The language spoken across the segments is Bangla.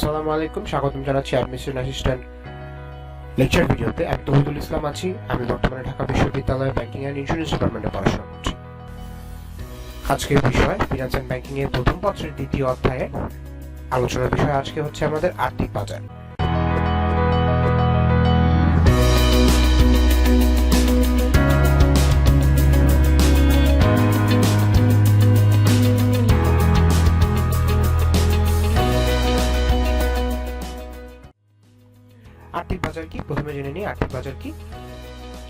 আসসালামু আলাইকুম, স্বাগতম জানাচ্ছি অ্যাডমিশন অ্যাসিস্ট্যান্ট লেকচার ভিডিওতে। আমি তৌহিদুল ইসলাম আছি। আমি বর্তমানে ঢাকা বিশ্ববিদ্যালয়ে ব্যাংকিং অ্যান্ড ইন্স্যুরেন্স ডিপার্টমেন্টে পড়াশোনা করছি। আজকের বিষয় ফিনান্স অ্যান্ড ব্যাংকিং এর প্রথম পত্রের দ্বিতীয় অধ্যায়ে আলোচনার বিষয় আজকে হচ্ছে আমাদের আর্থিক বাজার। আর্থিক বাজার কি? প্রথমে জেনে নিই আর্থিক বাজার কি।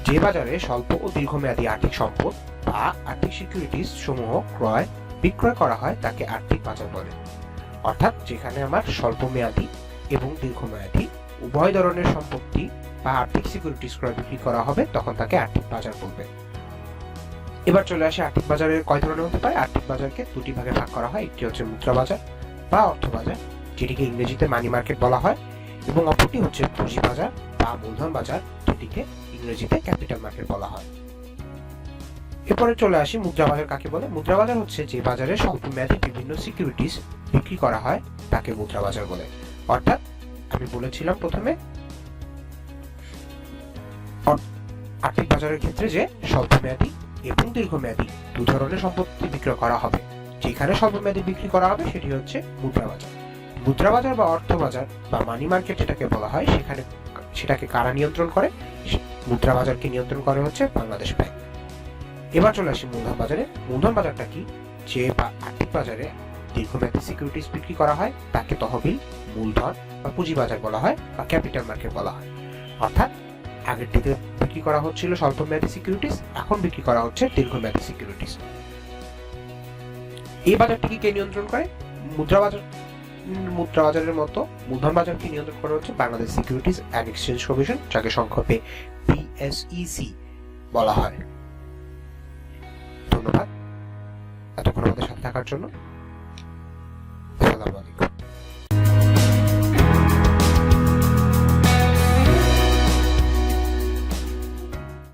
যে বাজারে স্বল্প ও দীর্ঘমেয়াদী আর্থিক সম্পদ বা আর্থিক সিকিউরিটিজ সমূহ ক্রয় বিক্রয় করা হয় তাকে আর্থিক বাজার বলে। অর্থাৎ যেখানে আমার স্বল্প মেয়াদী এবং দীর্ঘমেয়াদী উভয় ধরনের সম্পত্তি বা আর্থিক সিকিউরিটিজ ক্রয় বিক্রি করা হবে তখন তাকে আর্থিক বাজার বলবে। এবার চলে আসে আর্থিক বাজারের কয় ধরনের হতে পারে। আর্থিক বাজারকে দুটি ভাগে ভাগ করা হয়। একটি হচ্ছে মুদ্রা বাজার বা অর্থ বাজার, যেটিকে ইংরেজিতে মানি মার্কেট বলা হয়, এবং অপরটি হচ্ছে পুঁজি বাজার বা মূলধন বাজার, যেটিকে ইংরেজিতে ক্যাপিটাল মার্কেট বলা হয়। এরপরে চলে আসি মুদ্রা বাজার কাকে বলে। মুদ্রা বাজার হচ্ছে যে বাজারে স্বল্প মেয়াদী বিভিন্ন সিকিউরিটিজ বিক্রি করা হয় তাকে মুদ্রা বাজার বলে। অর্থাৎ আমি বলেছিলাম প্রথমে আর্থিক বাজারের ক্ষেত্রে যে স্বল্প মেয়াদী এবং দীর্ঘমেয়াদী দু ধরনের সম্পত্তি বিক্রয় করা হবে। যেখানে স্বল্প মেয়াদী বিক্রি করা হবে সেটি হচ্ছে মুদ্রা বাজার। মুদ্রা বাজার বা অর্থ বাজার বা মানি মার্কেট যেটাকে বলা হয়, সেটাকে কারা নিয়ন্ত্রণ করে? মুদ্রা বাজারকে নিয়ন্ত্রণ করে হচ্ছে বাংলাদেশ ব্যাংক। এবার চলে আসি মূলধন বাজারে। মূলধন বাজারটা কি? যে আর্থিক বাজারে দীর্ঘমেয়াদী সিকিউরিটিজ বিক্রি করা হয় তাকে তহবিল, মূলধন বা পুঁজি বাজার বলা হয় বা ক্যাপিটাল মার্কেট বলা হয়। অর্থাৎ আগেরটিতে বিক্রি করা হচ্ছিল স্বল্প মেয়াদী সিকিউরিটিজ, এখন বিক্রি করা হচ্ছে দীর্ঘমেয়াদী সিকিউরিটিজ। এই বাজারটিকে কে নিয়ন্ত্রণ করে? মুদ্রা বাজারের মতো মূলধন বাজারকে নিয়ন্ত্রণ করা হচ্ছে Bangladesh securities and exchange commission, যাকে সংক্ষেপে BSEC বলা হয়। ধন্যবাদ এতক্ষণ আমাদের সাথে থাকার জন্য। আসসালামু আলাইকুম।